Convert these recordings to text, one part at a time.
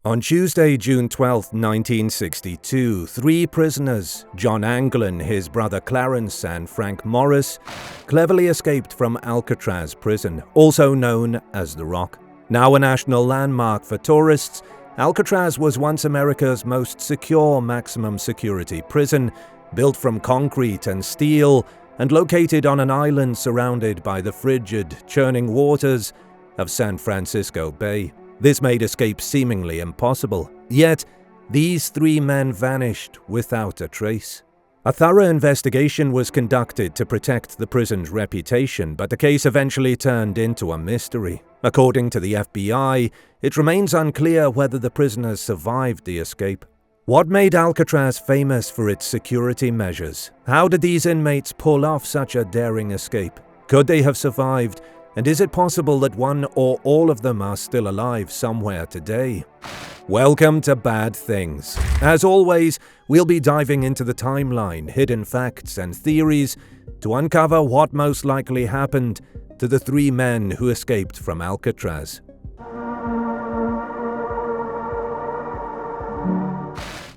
On Tuesday, June 12, 1962, three prisoners, John Anglin, his brother Clarence, and Frank Morris, cleverly escaped from Alcatraz prison, also known as the Rock. Now a national landmark for tourists, Alcatraz was once America's most secure maximum security prison, built from concrete and steel and located on an island surrounded by the frigid, churning waters of San Francisco Bay. This made escape seemingly impossible. Yet, these three men vanished without a trace. A thorough investigation was conducted to protect the prison's reputation, but the case eventually turned into a mystery. According to the FBI, it remains unclear whether the prisoners survived the escape. What made Alcatraz famous for its security measures? How did these inmates pull off such a daring escape? Could they have survived? And is it possible that one or all of them are still alive somewhere today? Welcome to Bad Things. As always, we'll be diving into the timeline, hidden facts, and theories to uncover what most likely happened to the three men who escaped from Alcatraz.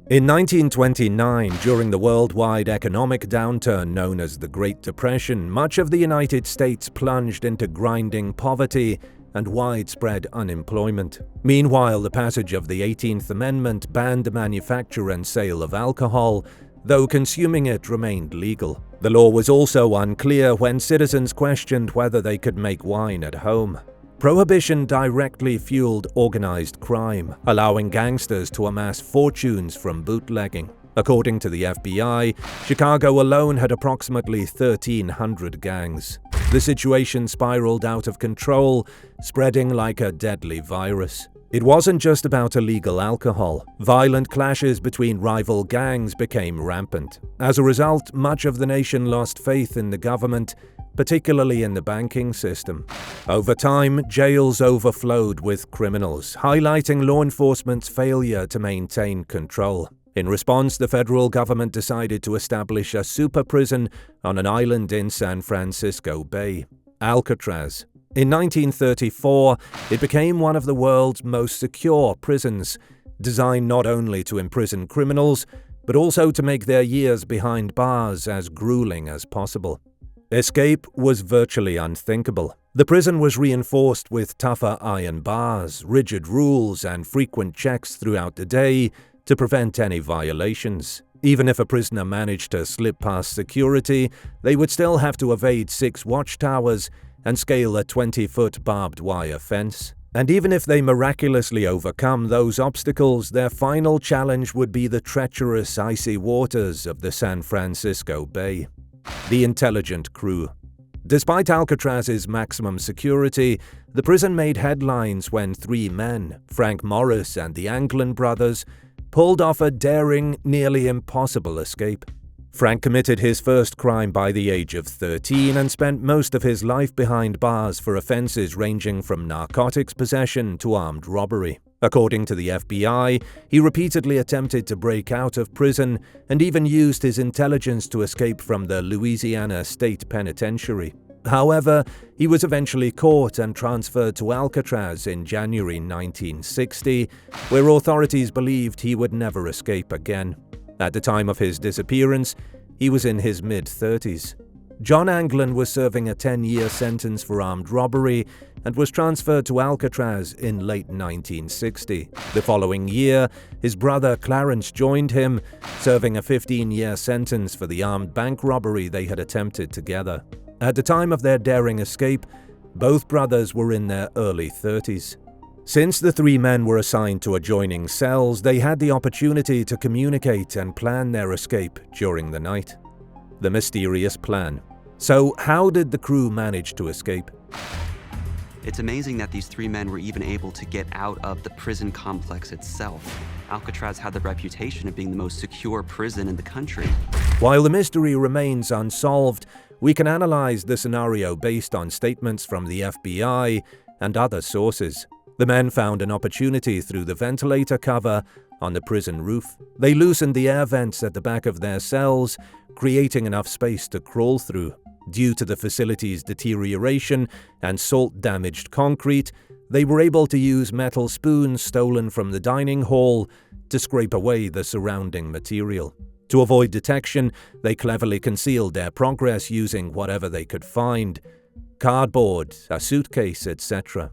In 1929, during the worldwide economic downturn known as the Great Depression, much of the United States plunged into grinding poverty and widespread unemployment. Meanwhile, the passage of the 18th Amendment banned the manufacture and sale of alcohol, though consuming it remained legal. The law was also unclear when citizens questioned whether they could make wine at home. Prohibition directly fueled organized crime, allowing gangsters to amass fortunes from bootlegging. According to the FBI, Chicago alone had approximately 1,300 gangs. The situation spiraled out of control, spreading like a deadly virus. It wasn't just about illegal alcohol. Violent clashes between rival gangs became rampant. As a result, much of the nation lost faith in the government, particularly in the banking system. Over time, jails overflowed with criminals, highlighting law enforcement's failure to maintain control. In response, the federal government decided to establish a super prison on an island in San Francisco Bay, Alcatraz. In 1934, it became one of the world's most secure prisons, designed not only to imprison criminals, but also to make their years behind bars as grueling as possible. Escape was virtually unthinkable. The prison was reinforced with tougher iron bars, rigid rules, and frequent checks throughout the day to prevent any violations. Even if a prisoner managed to slip past security, they would still have to evade 6 watchtowers and scale a 20-foot barbed wire fence. And even if they miraculously overcome those obstacles, their final challenge would be the treacherous icy waters of the San Francisco Bay. The intelligent crew. Despite Alcatraz's maximum security, the prison made headlines when 3 men, Frank Morris and the Anglin brothers, pulled off a daring, nearly impossible escape. Frank committed his first crime by the age of 13 and spent most of his life behind bars for offenses ranging from narcotics possession to armed robbery. According to the FBI, he repeatedly attempted to break out of prison and even used his intelligence to escape from the Louisiana State Penitentiary. However, he was eventually caught and transferred to Alcatraz in January 1960, where authorities believed he would never escape again. At the time of his disappearance, he was in his mid-30s. John Anglin was serving a 10-year sentence for armed robbery and was transferred to Alcatraz in late 1960. The following year, his brother Clarence joined him, serving a 15-year sentence for the armed bank robbery they had attempted together. At the time of their daring escape, both brothers were in their early 30s. Since the 3 men were assigned to adjoining cells, they had the opportunity to communicate and plan their escape during the night. The mysterious plan. So, how did the crew manage to escape? It's amazing that these 3 men were even able to get out of the prison complex itself. Alcatraz had the reputation of being the most secure prison in the country. While the mystery remains unsolved, we can analyze the scenario based on statements from the FBI and other sources. The men found an opportunity through the ventilator cover on the prison roof. They loosened the air vents at the back of their cells, creating enough space to crawl through. Due to the facility's deterioration and salt-damaged concrete, they were able to use metal spoons stolen from the dining hall to scrape away the surrounding material. To avoid detection, they cleverly concealed their progress using whatever they could find: cardboard, a suitcase, etc.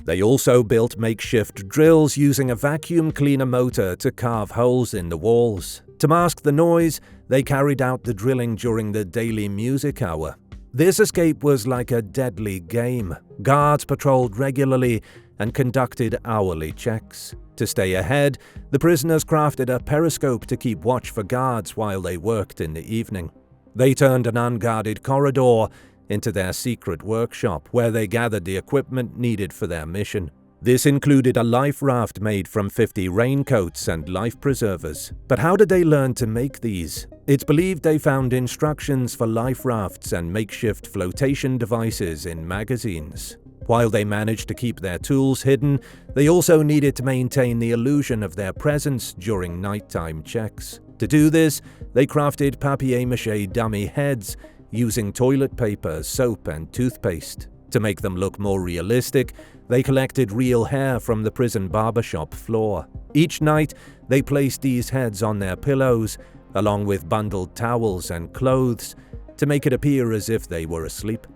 They also built makeshift drills using a vacuum cleaner motor to carve holes in the walls. To mask the noise, they carried out the drilling during the daily music hour. This escape was like a deadly game. Guards patrolled regularly and conducted hourly checks. To stay ahead, the prisoners crafted a periscope to keep watch for guards while they worked in the evening. They turned an unguarded corridor into their secret workshop, where they gathered the equipment needed for their mission. This included a life raft made from 50 raincoats and life preservers. But how did they learn to make these? It's believed they found instructions for life rafts and makeshift flotation devices in magazines. While they managed to keep their tools hidden, they also needed to maintain the illusion of their presence during nighttime checks. To do this, they crafted papier-mâché dummy heads using toilet paper, soap, and toothpaste. To make them look more realistic, they collected real hair from the prison barbershop floor. Each night, they placed these heads on their pillows, along with bundled towels and clothes, to make it appear as if they were asleep.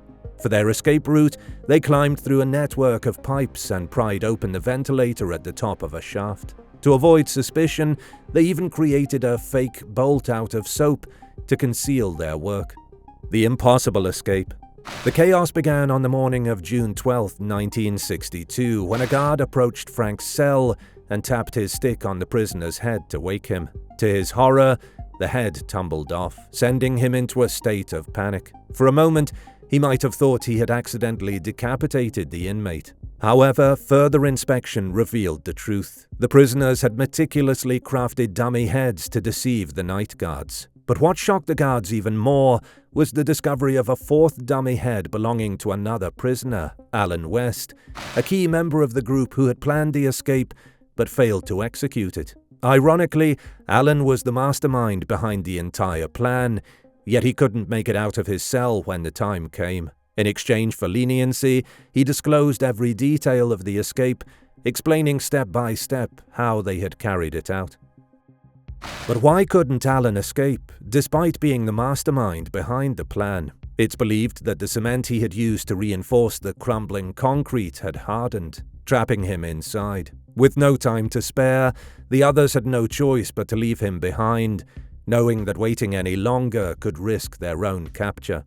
For their escape route, they climbed through a network of pipes and pried open the ventilator at the top of a shaft. To avoid suspicion, they even created a fake bolt out of soap to conceal their work. The impossible escape. The chaos began on the morning of June 12, 1962, when a guard approached Frank's cell and tapped his stick on the prisoner's head to wake him. To his horror, the head tumbled off, sending him into a state of panic. For a moment, he might have thought he had accidentally decapitated the inmate. However, further inspection revealed the truth. The prisoners had meticulously crafted dummy heads to deceive the night guards. But what shocked the guards even more was the discovery of a fourth dummy head belonging to another prisoner, Alan West, a key member of the group who had planned the escape but failed to execute it. Ironically, Alan was the mastermind behind the entire plan, yet he couldn't make it out of his cell when the time came. In exchange for leniency, he disclosed every detail of the escape, explaining step by step how they had carried it out. But why couldn't Alan escape, despite being the mastermind behind the plan? It's believed that the cement he had used to reinforce the crumbling concrete had hardened, trapping him inside. With no time to spare, the others had no choice but to leave him behind, knowing that waiting any longer could risk their own capture.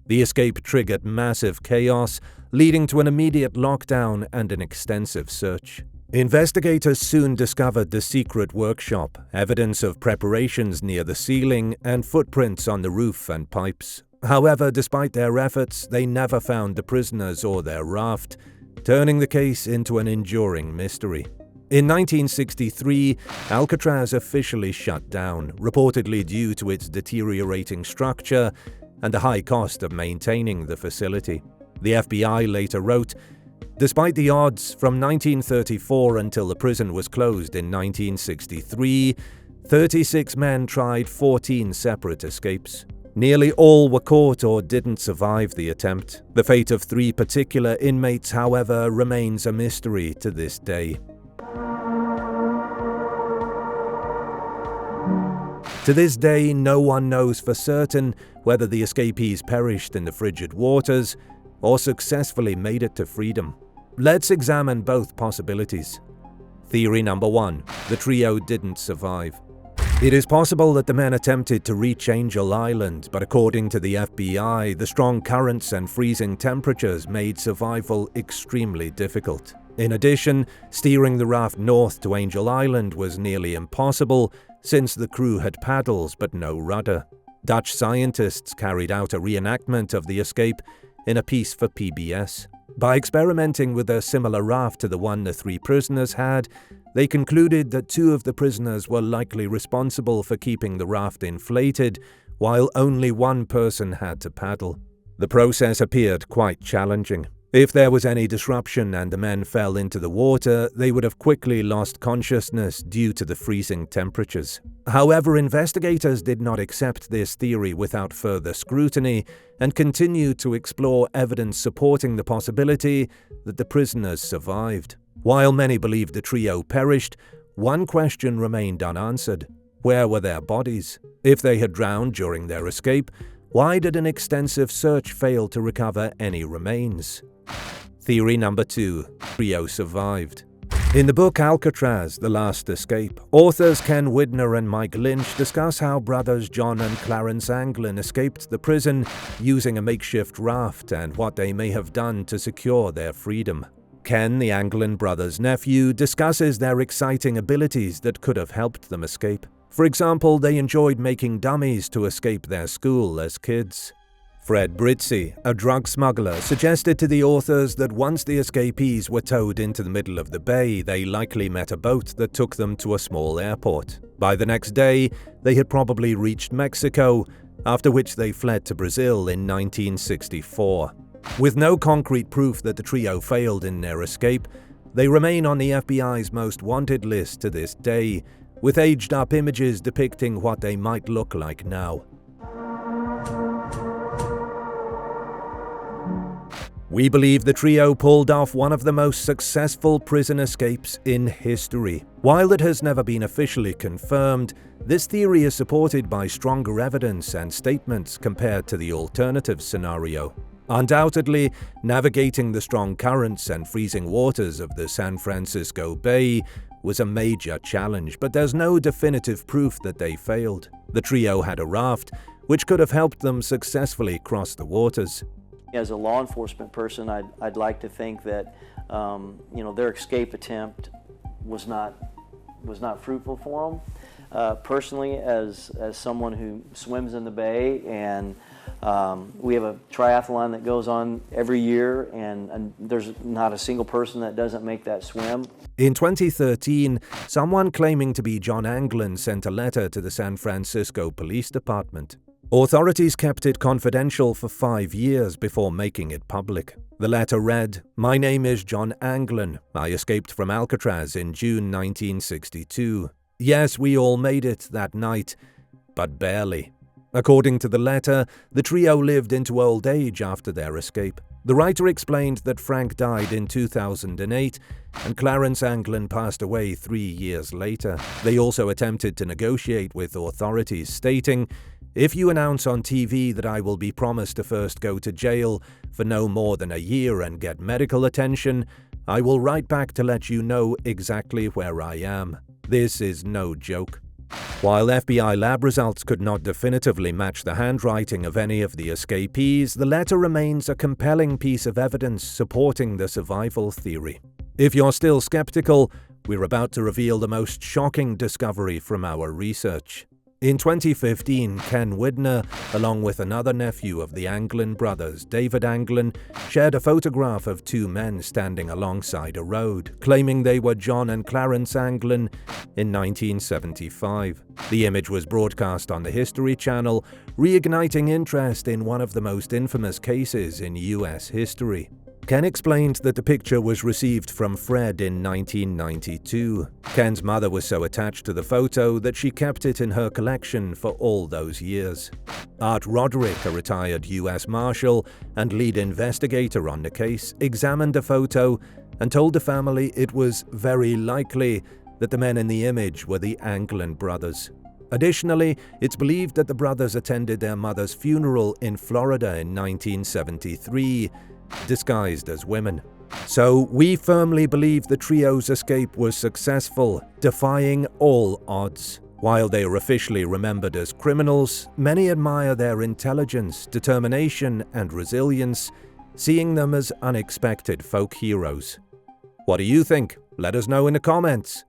The escape triggered massive chaos, leading to an immediate lockdown and an extensive search. Investigators soon discovered the secret workshop, evidence of preparations near the ceiling, and footprints on the roof and pipes. However, despite their efforts, they never found the prisoners or their raft, turning the case into an enduring mystery. In 1963, Alcatraz officially shut down, reportedly due to its deteriorating structure and the high cost of maintaining the facility. The FBI later wrote, "Despite the odds, from 1934 until the prison was closed in 1963, 36 men tried 14 separate escapes. Nearly all were caught or didn't survive the attempt. The fate of 3 particular inmates, however, remains a mystery to this day." To this day, no one knows for certain whether the escapees perished in the frigid waters or successfully made it to freedom. Let's examine both possibilities. Theory number 1. The trio didn't survive. It is possible that the men attempted to reach Angel Island, but according to the FBI, the strong currents and freezing temperatures made survival extremely difficult. In addition, steering the raft north to Angel Island was nearly impossible, since the crew had paddles but no rudder. Dutch scientists carried out a reenactment of the escape in a piece for PBS. By experimenting with a similar raft to the one the 3 prisoners had, they concluded that 2 of the prisoners were likely responsible for keeping the raft inflated, while only 1 person had to paddle. The process appeared quite challenging. If there was any disruption and the men fell into the water, they would have quickly lost consciousness due to the freezing temperatures. However, investigators did not accept this theory without further scrutiny and continued to explore evidence supporting the possibility that the prisoners survived. While many believed the trio perished, one question remained unanswered. Where were their bodies? If they had drowned during their escape, why did an extensive search fail to recover any remains? Theory number 2. Trio survived. In the book Alcatraz, The Last Escape, authors Ken Widner and Mike Lynch discuss how brothers John and Clarence Anglin escaped the prison using a makeshift raft and what they may have done to secure their freedom. Ken, the Anglin brothers' nephew, discusses their exciting abilities that could have helped them escape. For example, they enjoyed making dummies to escape their school as kids. Fred Britzi, a drug smuggler, suggested to the authors that once the escapees were towed into the middle of the bay, they likely met a boat that took them to a small airport. By the next day, they had probably reached Mexico, after which they fled to Brazil in 1964. With no concrete proof that the trio failed in their escape, they remain on the FBI's most wanted list to this day, with aged-up images depicting what they might look like now. We believe the trio pulled off one of the most successful prison escapes in history. While it has never been officially confirmed, this theory is supported by stronger evidence and statements compared to the alternative scenario. Undoubtedly, navigating the strong currents and freezing waters of the San Francisco Bay was a major challenge, but there's no definitive proof that they failed. The trio had a raft, which could have helped them successfully cross the waters. As a law enforcement person, I'd like to think that their escape attempt was not fruitful for them. Personally, as someone who swims in the bay, and we have a triathlon that goes on every year, and there's not a single person that doesn't make that swim. In 2013, someone claiming to be John Anglin sent a letter to the San Francisco Police Department. Authorities kept it confidential for 5 years before making it public. The letter read, "My name is John Anglin. I escaped from Alcatraz in June 1962. Yes, we all made it that night, but barely." According to the letter, the trio lived into old age after their escape. The writer explained that Frank died in 2008 and Clarence Anglin passed away 3 years later. They also attempted to negotiate with authorities, stating, "If you announce on TV that I will be promised to first go to jail for no more than a year and get medical attention, I will write back to let you know exactly where I am." This is no joke. While FBI lab results could not definitively match the handwriting of any of the escapees, the letter remains a compelling piece of evidence supporting the survival theory. If you're still skeptical, we're about to reveal the most shocking discovery from our research. In 2015, Ken Widner, along with another nephew of the Anglin brothers, David Anglin, shared a photograph of 2 men standing alongside a road, claiming they were John and Clarence Anglin in 1975. The image was broadcast on the History Channel, reigniting interest in one of the most infamous cases in US history. Ken explained that the picture was received from Fred in 1992. Ken's mother was so attached to the photo that she kept it in her collection for all those years. Art Roderick, a retired US Marshal and lead investigator on the case, examined the photo and told the family it was very likely that the men in the image were the Anglin brothers. Additionally, it's believed that the brothers attended their mother's funeral in Florida in 1973, disguised as women. So we firmly believe the trio's escape was successful, defying all odds. While they are officially remembered as criminals, many admire their intelligence, determination, and resilience, seeing them as unexpected folk heroes. What do you think? Let us know in the comments.